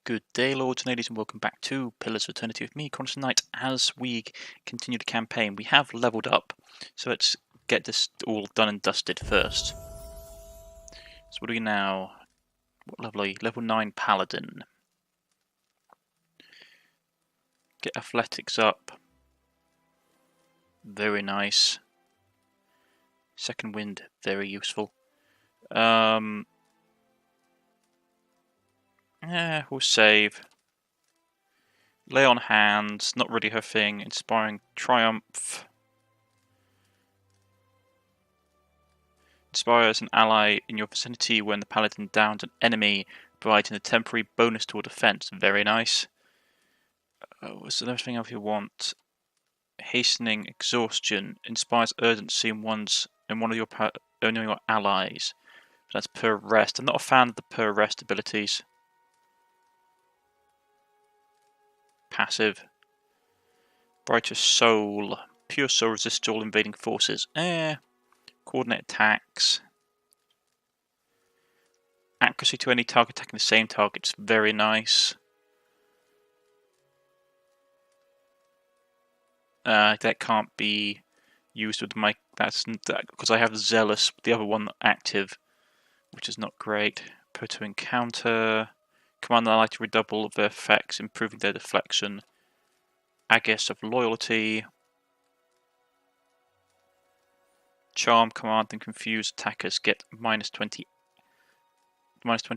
Good day, lords and ladies, and welcome back to Pillars of Eternity with me, Cornish-Knight. As we continue the campaign, we have leveled up, so let's get this all done and dusted first. So what are we now? What level are you? Level 9 Paladin. Get athletics up. Very nice. Second wind, very useful. Yeah, we'll save. Lay on hands, not really her thing. Inspiring triumph. Inspires an ally in your vicinity when the paladin downs an enemy, providing a temporary bonus to a defense. Very nice. What's the other thing else you want? Hastening exhaustion. Inspires urgency in one of your allies. That's per rest. I'm not a fan of the per rest abilities. Passive. Brighter soul. Pure soul resists all invading forces. Coordinate attacks. Accuracy to any target attacking the same target is very nice. That can't be used with my. That's because I have Zealous, the other one active, which is not great. Put to encounter. Command the ally to redouble their effects, improving their deflection. Aegis of loyalty. Charm, command, and confuse attackers get minus 20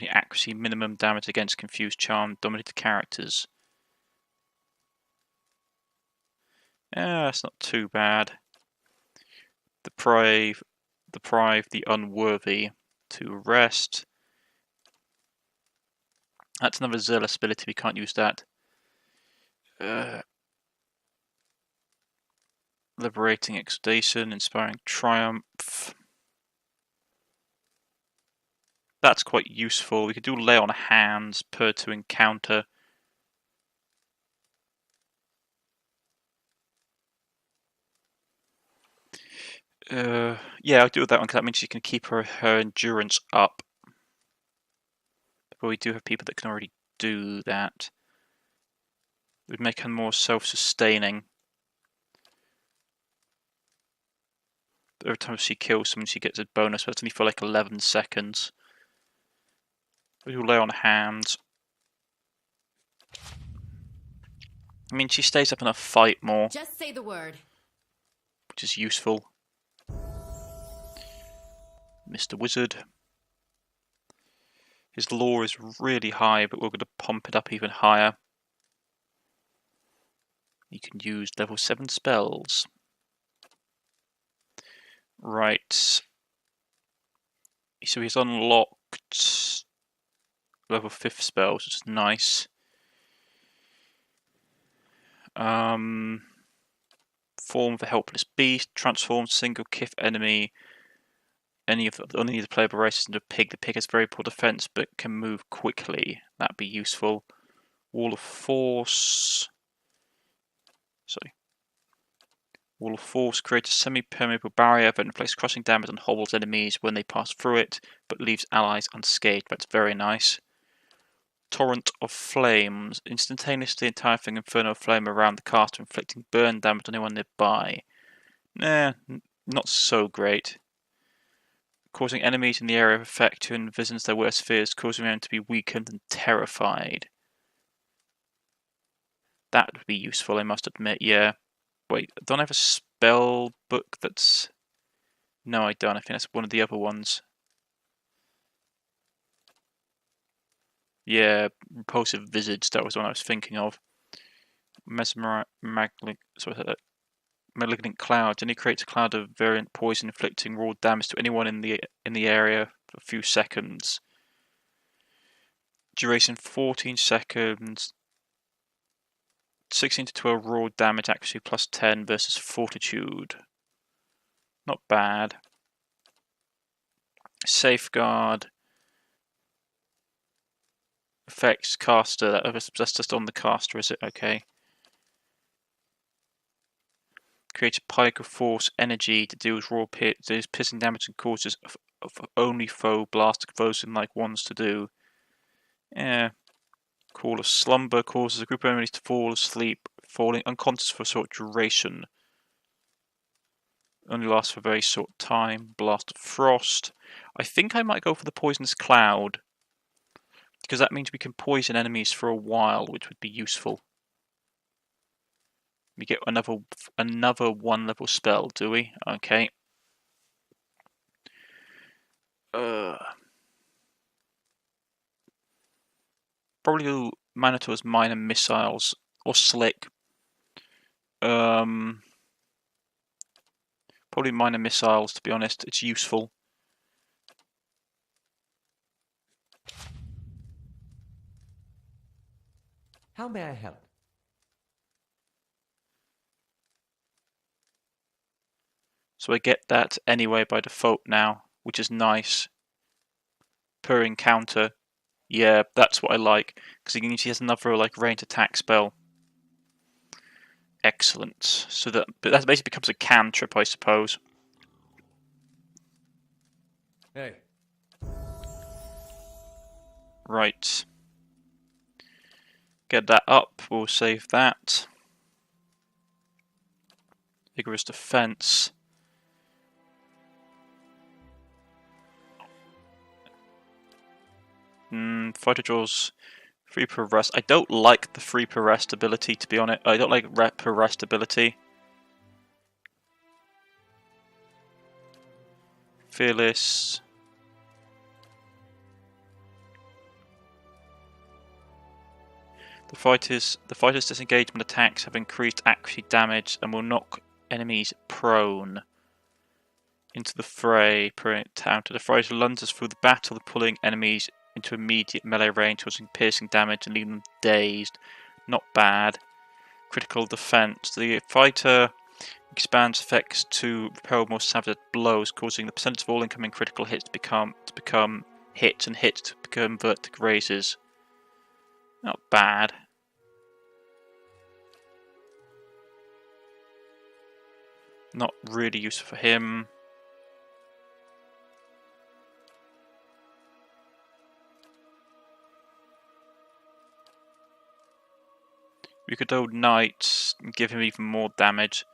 accuracy minimum damage against confused charm dominated characters. Yeah, that's not too bad. Deprive the unworthy to rest. That's another zealous ability, we can't use that. Liberating exudation, inspiring triumph. That's quite useful. We could do lay on hands per to encounter. Yeah, I'll do that one because that means she can keep her endurance up. But we do have people that can already do that. It would make her more self-sustaining. Every time she kills someone, she gets a bonus, but it's only for like 11 seconds. We will lay on hands. I mean, she stays up in a fight more. Just say the word. Which is useful. Mr. Wizard. His lore is really high, but we're going to pump it up even higher. You can use level 7 spells. Right. So he's unlocked level 5 spells, which is nice. Form of a helpless beast. Transform single kith enemy. Any of the playable races into a pig. The pig has very poor defense, but can move quickly. That'd be useful. Wall of Force. Wall of Force creates a semi-permeable barrier that inflicts crushing damage on hobbles enemies when they pass through it, but leaves allies unscathed. That's very nice. Torrent of Flames. Instantaneously entire thing inferno flame around the caster, inflicting burn damage on anyone nearby. Not so great. Causing enemies in the area of effect to envisage their worst fears, causing them to be weakened and terrified. That would be useful, I must admit, yeah. Wait, don't I have a spell book that's... No, I don't. I think that's one of the other ones. Yeah, Repulsive Visage, that was the one I was thinking of. Malignant Cloud. Then he creates a cloud of variant poison inflicting raw damage to anyone in the area for a few seconds. Duration 14 seconds. 16 to 12 raw damage accuracy plus 10 versus fortitude. Not bad. Safeguard. Effects caster. That's just on the caster, is it? Okay. Creates a pike of force energy that deals piercing damage and causes only foe blast foes in like ones to do. Yeah. Call of Slumber causes a group of enemies to fall asleep, falling unconscious for a short duration. Only lasts for a very short time. Blast of Frost. I think I might go for the Poisonous Cloud, because that means we can poison enemies for a while, which would be useful. We get another 1-level spell, do we? Okay. Probably do Minotaur's Minor Missiles or Slick. Probably Minor Missiles, to be honest. It's useful. How may I help? So I get that anyway by default now, which is nice. Per encounter. Yeah, that's what I like, because he has another like ranged attack spell. Excellent. So that basically becomes a cantrip, I suppose. Hey. Right. Get that up. We'll save that. Vigorous defense. Fighter draws 3 per rest. I don't like the 3 per rest ability, to be honest. I don't like per rest ability. Fearless. The fighter's disengagement attacks have increased accuracy damage and will knock enemies prone. Into the fray per encounter. The fighter lunges through the battle, pulling enemies into immediate melee range, causing piercing damage and leaving them dazed. Not bad. Critical defense. The fighter expands effects to repel more savage blows, causing the percentage of all incoming critical hits to become hits and hits to convert to grazes. Not bad. Not really useful for him. We could go Knight and give him even more damage.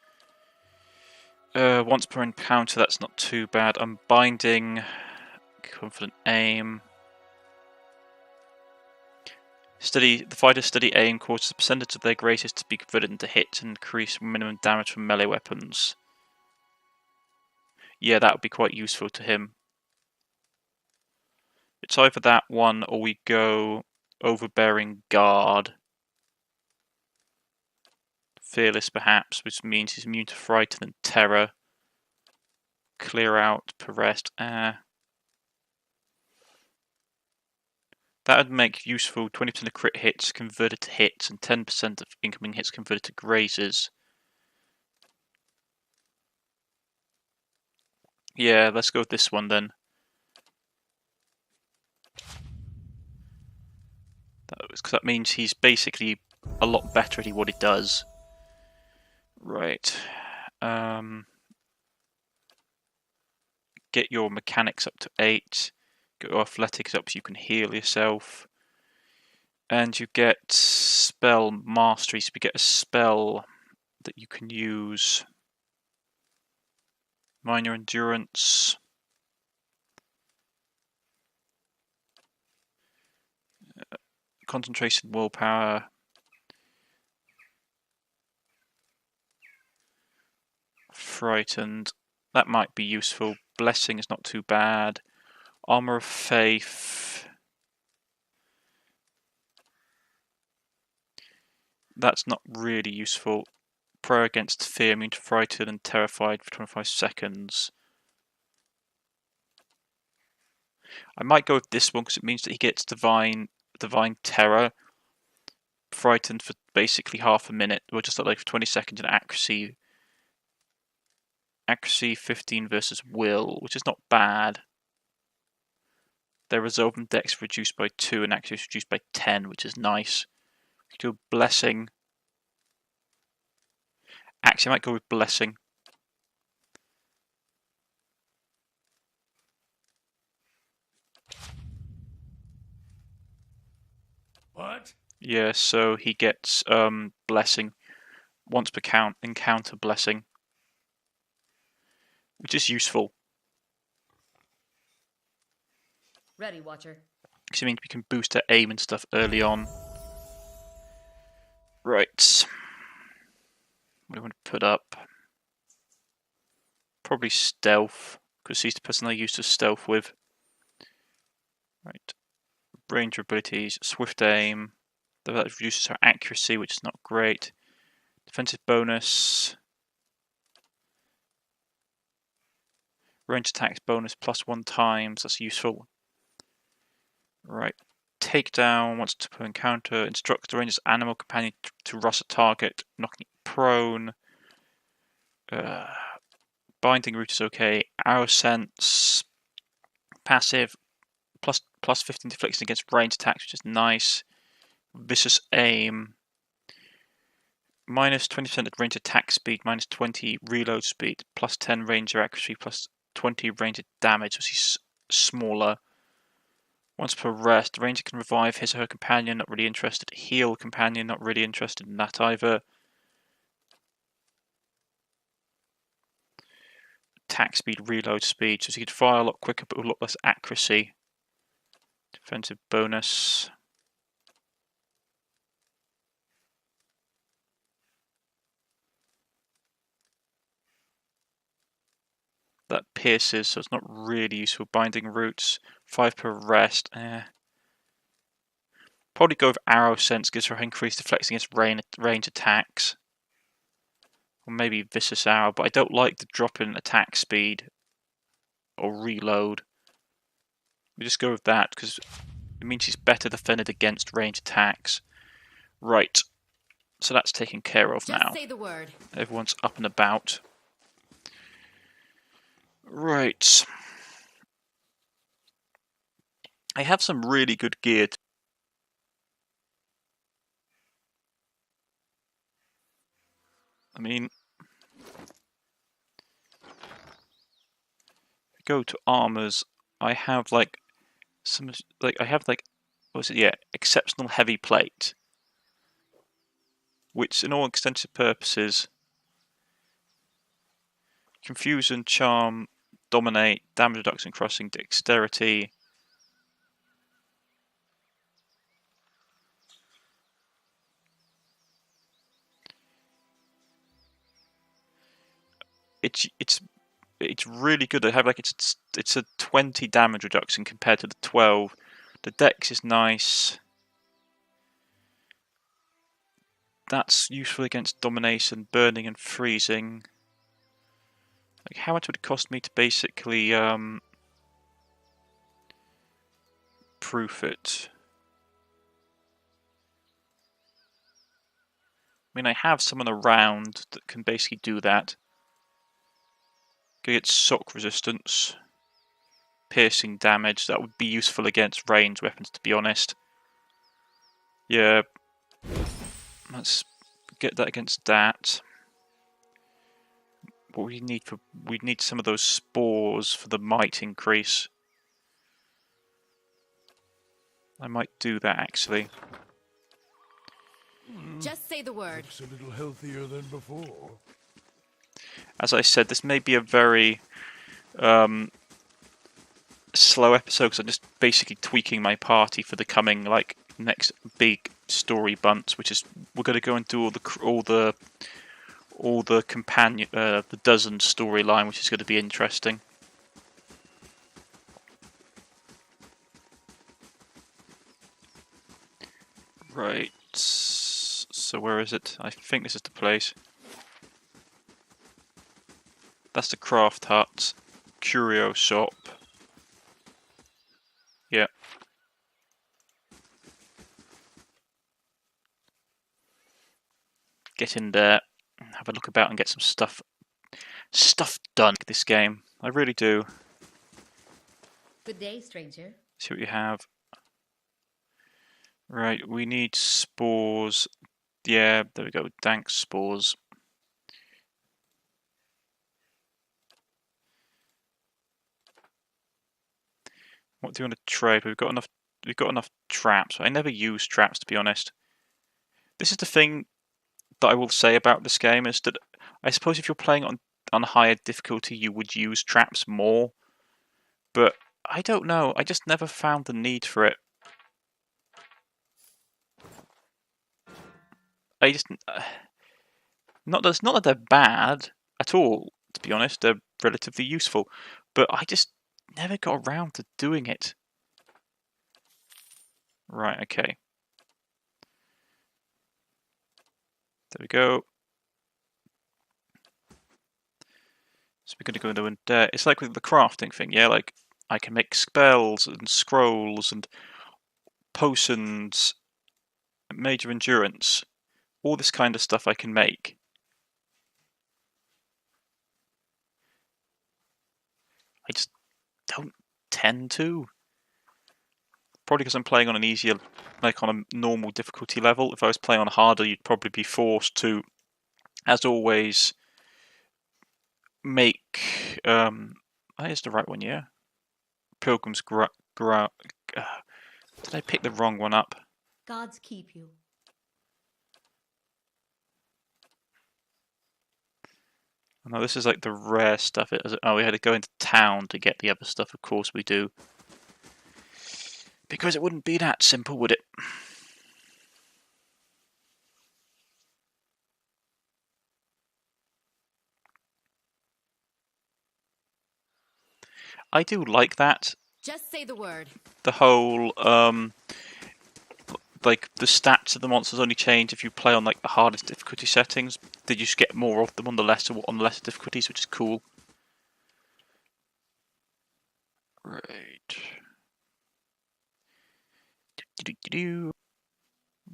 Once per encounter, that's not too bad. Unbinding, confident aim. The fighter's steady aim causes the percentage of their graces to be converted into hits and increase minimum damage from melee weapons. Yeah, that would be quite useful to him. It's either that one or we go Overbearing Guard. Fearless, perhaps, which means he's immune to fright and terror. Clear out per rest. That would make useful 20% of crit hits converted to hits and 10% of incoming hits converted to grazes. Yeah, let's go with this one then. Because that means he's basically a lot better at what he does. Right. Get your mechanics up to 8. Get your athletics up so you can heal yourself. And you get spell mastery, so we get a spell that you can use. Minor endurance. Concentration, willpower. Frightened. That might be useful. Blessing is not too bad. Armor of Faith. That's not really useful. Prayer against fear, immune to frightened and terrified for 25 seconds. I might go with this one because it means that he gets divine terror. Frightened for basically half a minute, or just like for 20 seconds, and accuracy. Accuracy 15 versus will, which is not bad. Their resolve and dex reduced by 2 and accuracy reduced by 10, which is nice. We could do a blessing. Actually, I might go with blessing. What? Yeah, so he gets blessing once per encounter blessing, which is useful Ready, Watcher. because it means we can boost our aim and stuff early on. Right. What do I want to put up? Probably stealth, because he's the person I used to stealth with. Right. Ranger abilities, swift aim. That reduces our accuracy, which is not great. Defensive bonus. Range attacks bonus +1 times. That's useful. Right. Takedown. Once per encounter. Instructs the ranger's animal companion to rush a target, knocking it prone. Binding root is okay. Arrow sense. Passive. Plus 15 deflection against range attacks, which is nice. Vicious aim. Minus 20% at range attack speed, minus 20 reload speed, plus 10 ranger accuracy, plus 20 ranger damage, which is smaller. Once per rest, the ranger can revive his or her companion, not really interested. Heal companion, not really interested in that either. Attack speed, reload speed, so he could fire a lot quicker but with a lot less accuracy. Defensive bonus. That pierces, so it's not really useful. Binding roots, 5 per rest. Probably go with arrow sense, gives her increased deflecting against range attacks. Or maybe vicious arrow, but I don't like the drop in attack speed or reload. We just go with that because it means she's better defended against range attacks. Right, so that's taken care of now. Just say the word. Everyone's up and about. Right. I have some really good gear. I mean, go to armors. I have like some what's it? Yeah, exceptional heavy plate, which in all extensive purposes, confusion, charm, dominate, damage reduction, crossing, dexterity. It's really good. I have like it's a 20 damage reduction compared to the 12. The dex is nice. That's useful against domination, burning, and freezing. Like, how much would it cost me to basically proof it? I mean, I have someone around that can basically do that. Get shock resistance, piercing damage. That would be useful against ranged weapons, to be honest. Yeah, let's get that against that. What we need some of those spores for the might increase. I might do that actually. Just say the word. Looks a little healthier than before. As I said, this may be a very slow episode because I'm just basically tweaking my party for the coming like next big story bunts, which is we're going to go and do all the companion the dozen storyline, which is going to be interesting. Right. So where is it? I think this is the place. That's the craft hut. Curio shop. Yeah. Get in there, have a look about and get some stuff done with this game. I really do. Good day, stranger. See what you have. Right, we need spores. Yeah, there we go. Dank spores. What do you want to trade? We've got enough traps. I never use traps, to be honest. This is the thing that I will say about this game, is that I suppose if you're playing on higher difficulty, you would use traps more. But I don't know. I just never found the need for it. I just not that they're bad at all. To be honest, they're relatively useful, but I just never got around to doing it. Right. Okay. There we go. So we're going to go into and it's like with the crafting thing, yeah. Like I can make spells and scrolls and potions, major endurance, all this kind of stuff I can make. I just don't tend to. Probably because I'm playing on an easier, like on a normal difficulty level. If I was playing on harder, you'd probably be forced to, as always, make. That is the right one, yeah. Pilgrim's did I pick the wrong one up? Gods keep you. No, this is like the rare stuff. Oh, we had to go into town to get the other stuff. Of course we do. Because it wouldn't be that simple, would it? I do like that. Just say the word. The whole, like, the stats of the monsters only change if you play on, like, the hardest difficulty settings. They just get more of them on the lesser difficulties, which is cool. Right.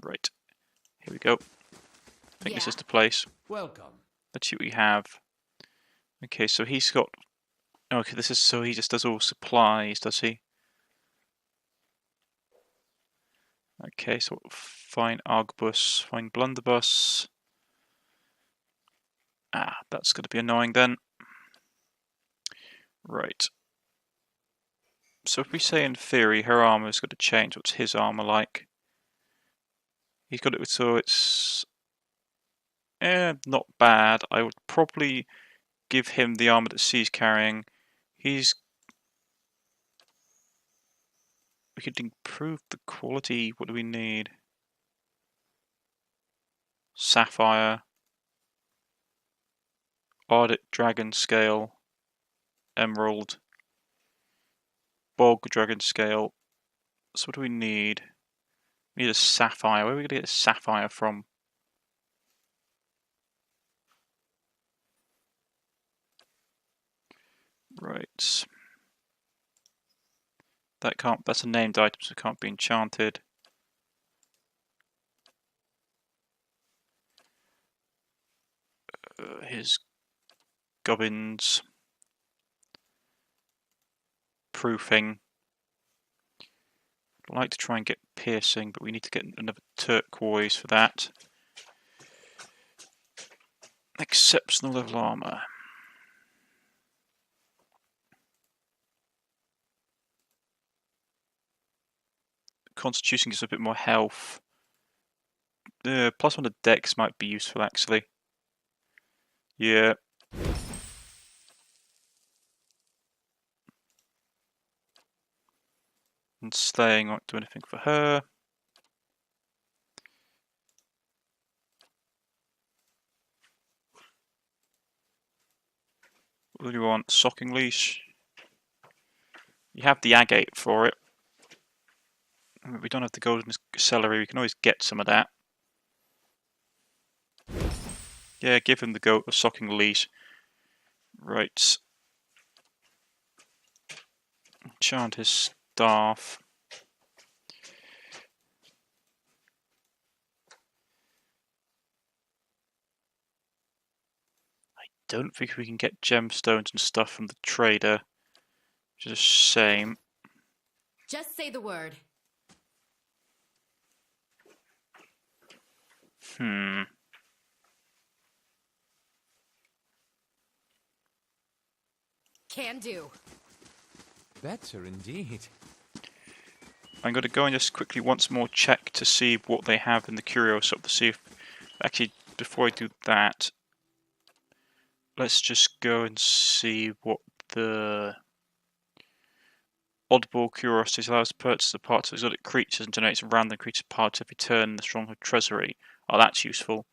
Right. Here we go. I think this is the place. Welcome. Let's see what we have. Okay, so he's got... Okay, this is... So he just does all supplies, does he? Okay, so find Argbus, find Blunderbuss. Ah, that's going to be annoying then. Right. So if we say in theory her armor is going to change, what's his armor like? He's got it so it's not bad. I would probably give him the armor that C's carrying. We could improve the quality. What do we need? Sapphire, Ardent Dragon Scale, Emerald, Bog Dragon Scale. So what do we need? We need a sapphire. Where are we going to get a sapphire from? Right. That's a named item, so it can't be enchanted. His gubbins. Proofing. I'd like to try and get piercing, but we need to get another turquoise for that. Exceptional level armor. Constitution gives a bit more health. Plus one of dex might be useful actually. Yeah. And slaying won't do anything for her. What do you want? Socking leash. You have the agate for it. We don't have the golden celery. We can always get some of that. Yeah, give him the goat of socking leash. Right. Enchant his staff. I don't think we can get gemstones and stuff from the trader, which is a shame. Just say the word. Can do. Better indeed. I'm going to go and just quickly once more check to see what they have in the curio shop to see if... Actually, before I do that, let's just go and see what the oddball curiosities allows to purchase the parts of exotic creatures and generates random creature parts every turn in the stronghold treasury. Oh, that's useful.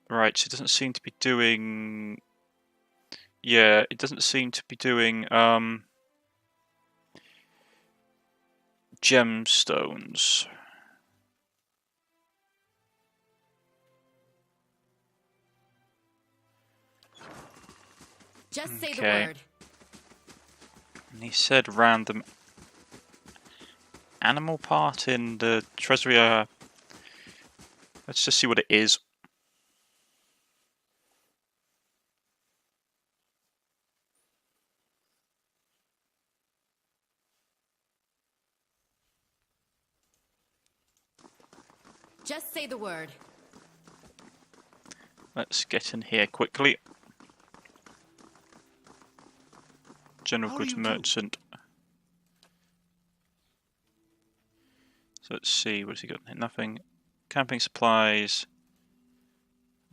Right, so it doesn't seem to be doing... Yeah, it doesn't seem to be doing gemstones. Just say the Okay. word. And he said random animal part in the treasury. Let's just see what it is. Just say the word. Let's get in here quickly. General How do goods you do? merchant. So let's see, what's he got? Nothing. Camping supplies.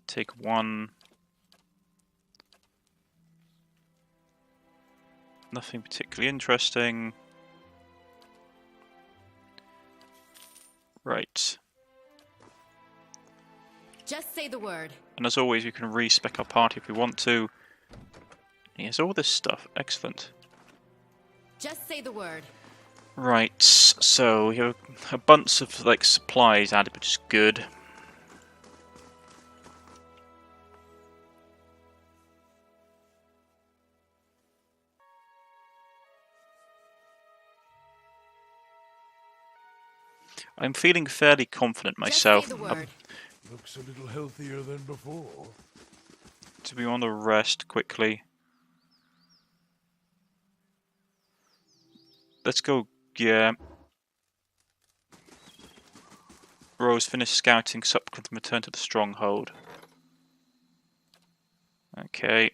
Take one. Nothing particularly interesting. Right. Just say the word. And as always, we can respec our party if we want to. He has all this stuff. Excellent. Just say the word. Right, so we have a bunch of like supplies added, which is good. I'm feeling fairly confident myself. Just say the word. Looks a little healthier than before. To be on the rest quickly. Let's go, yeah. Rose finished scouting, subsequent return to the stronghold. Okay.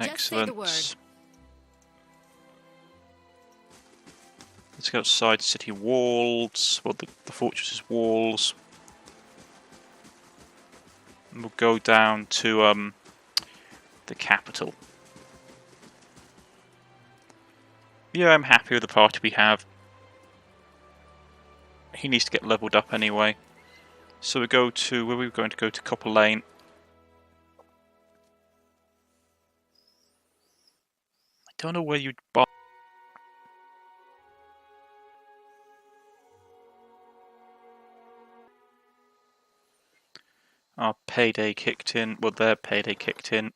Just say the word. Excellent. Let's go outside city walls, well, the fortress's walls. And we'll go down to the capital. Yeah, I'm happy with the party we have. He needs to get leveled up anyway. So we go to, where are we going to go to? Copper Lane. I don't know where you'd buy. Our payday kicked in. Well, their payday kicked in.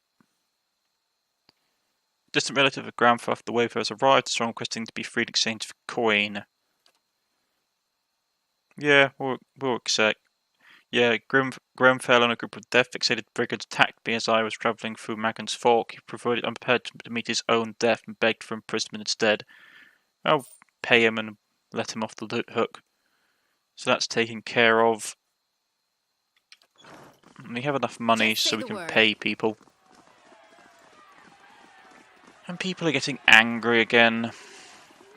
Distant relative of grandfather, the wayfarer has arrived, strong requesting to be freed in exchange for coin. Yeah, we'll accept. Yeah, Grenfell and a group of death-fixated brigands attacked me as I was travelling through Magan's Fork. He proved unprepared to meet his own death and begged for imprisonment instead. I'll pay him and let him off the hook. So that's taken care of. We have enough money Just say so we the can word. pay people. And people are getting angry again.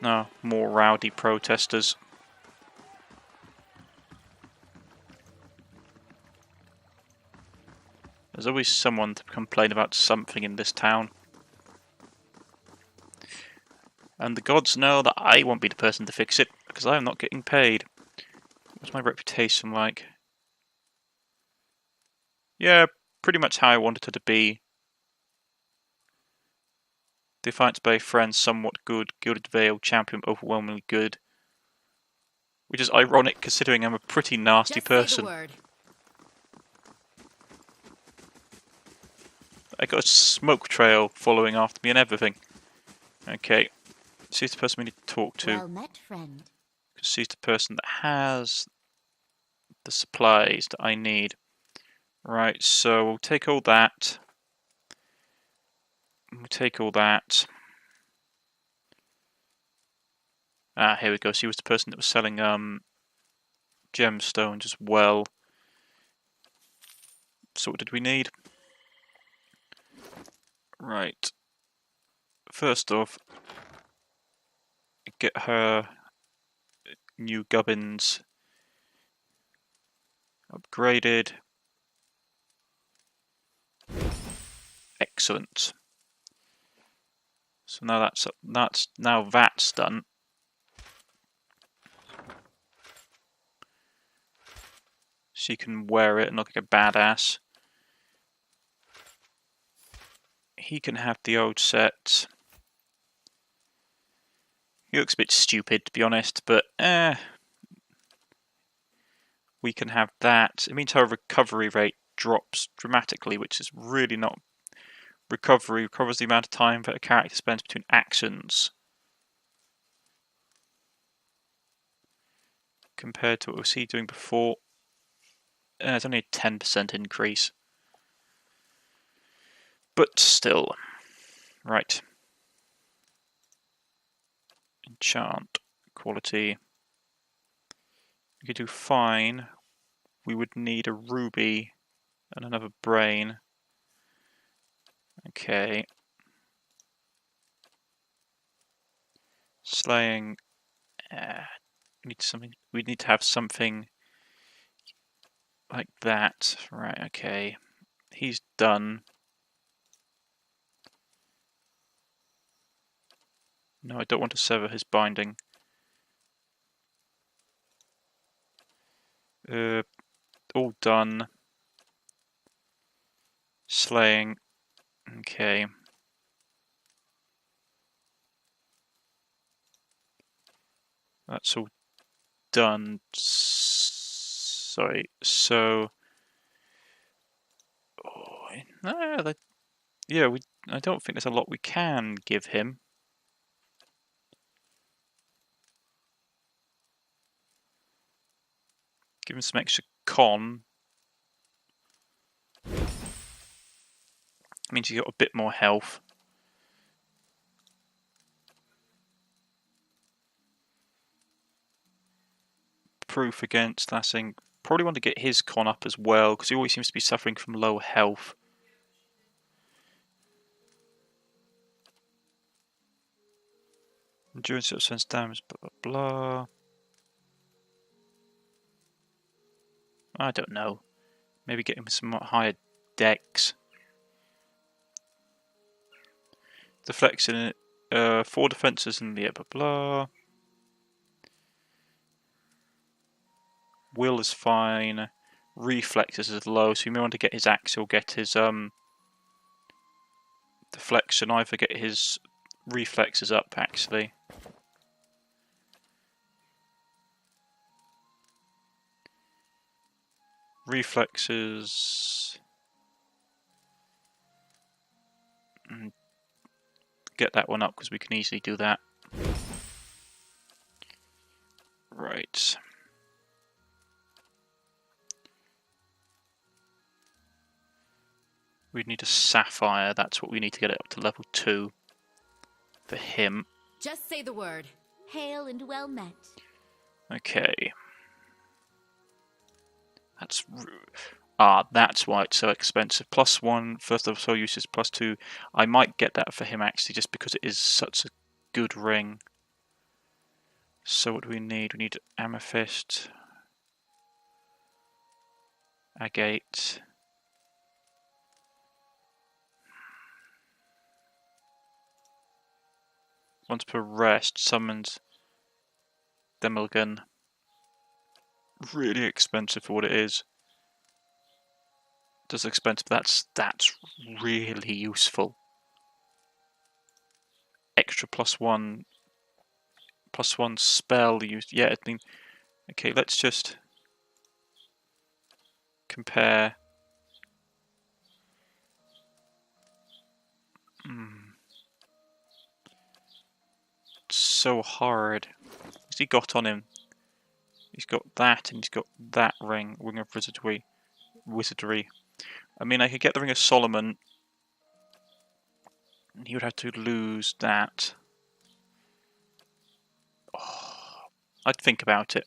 No, more rowdy protesters. There's always someone to complain about something in this town. And the gods know that I won't be the person to fix it, because I'm not getting paid. What's my reputation like? Yeah, pretty much how I wanted it to be. Defiance Bay friends, somewhat good. Gilded Veil, champion, overwhelmingly good. Which is ironic considering I'm a pretty nasty Just person. say the word. I got a smoke trail following after me and everything. Okay. She's the person we need to talk to. Well met, friend. Because she's the person that has the supplies that I need. Right, so we'll take all that. We'll take all that. Ah, here we go. She was the person that was selling gemstones as well. So what did we need? Right. First off, get her new gubbins upgraded. Excellent. So now that's done. She can wear it and look like a badass. He can have the old set. He looks a bit stupid, to be honest, but we can have that. It means her recovery rate drops dramatically, which is really not recovery. Recovers the amount of time that a character spends between actions. Compared to what we see doing before. It's only a 10% increase. But still. Right. Enchant. Quality. We could do fine. We would need a ruby and another brain. Okay. Slaying. We need to have something like that. Right, okay. He's done. No, I don't want to sever his binding. All done. Slaying. Okay. That's all done. Sorry. So. Oh, no, yeah, I don't think there's a lot we can give him. Give him some extra con. Means you got a bit more health. Proof against slashing. Probably want to get his con up as well, because he always seems to be suffering from low health. Endurance sense damage, blah blah blah. I don't know. Maybe get him some higher dex. Deflection, 4 defenses in the blah blah. Will is fine. Reflexes is low, so you may want to get his axe or get his deflection. Either get his reflexes up actually. Reflexes. Get that one up because we can easily do that. Right. We need a sapphire. That's what we need to get it up to level 2 for him. Just say the word. Hail and well met. Okay. That's why it's so expensive. +1 first of soul uses +2. I might get that for him actually, just because it is such a good ring. So what do we need? We need amethyst, agate. Once per rest, summons Demilgan. Really expensive for what it is. Just expensive. That's really useful. Extra +1 spell used. Yeah, I mean, okay. Let's just compare. It's so hard. What's he got on him? He's got that, and he's got that ring of wizardry. I mean, I could get the Ring of Solomon, and he would have to lose that. Oh, I'd think about it.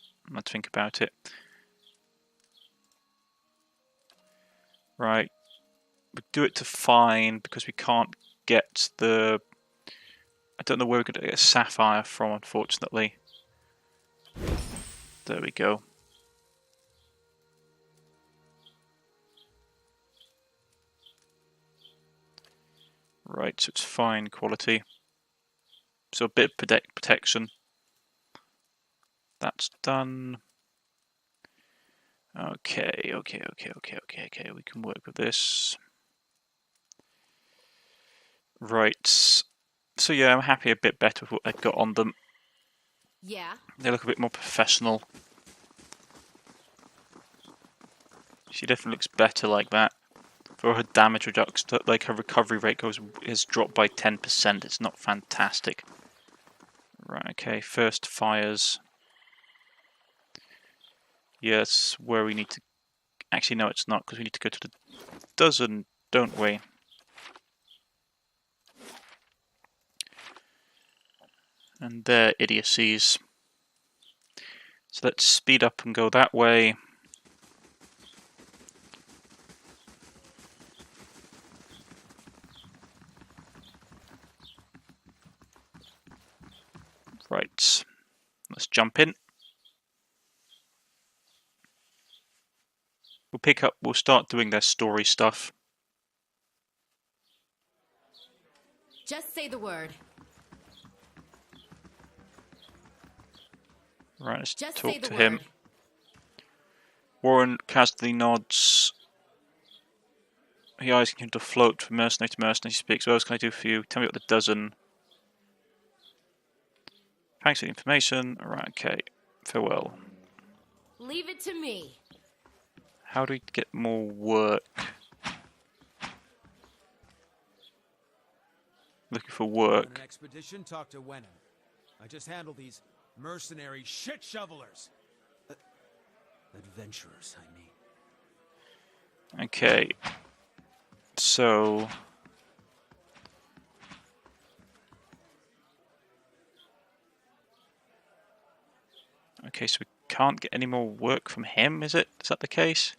Right. We do it to fine because we can't get the... I don't know where we're going to get a sapphire from, unfortunately. There we go. Right, so it's fine quality. So a bit of protection. That's done. Okay. We can work with this. Right. So yeah, I'm happy a bit better with what I've got on them. Yeah. They look a bit more professional. She definitely looks better like that. For her damage reduction, like her recovery rate has dropped by 10%. It's not fantastic. Right, okay, first fires. Yes, where we need to... Actually, no, it's not, because we need to go to the dozen, don't we? And they're idiocies. So let's speed up and go that way. Right, let's jump in. We'll start doing their story stuff. Just say the word. Right, let's Just talk say the to word. him. Warren casually nods. He eyes him to float from mercenary to mercenary. He speaks. What else can I do for you? Tell me about the dozen. Thanks for the information. Alright, okay. Farewell. Leave it to me. How do we get more work? Looking for On work. an expedition, talk to Wenham. I just handle these mercenary shit shovelers. Adventurers, I mean. Okay. So... Okay, so we can't get any more work from him, is it? Is that the case?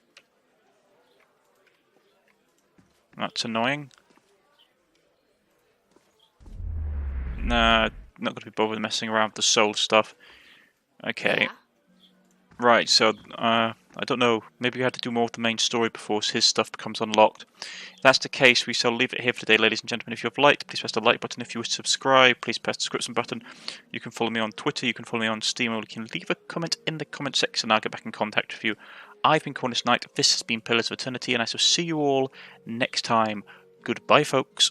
That's annoying. Nah, not going to be bothered messing around with the soul stuff. Okay. Yeah. Right, so, I don't know, maybe we have to do more of the main story before his stuff becomes unlocked. If that's the case, we shall leave it here for today, ladies and gentlemen. If you have liked, please press the like button. If you wish to subscribe, please press the subscription button. You can follow me on Twitter, you can follow me on Steam, or you can leave a comment in the comment section and I'll get back in contact with you. I've been Cornish-Knight, this has been Pillars of Eternity, and I shall see you all next time. Goodbye, folks.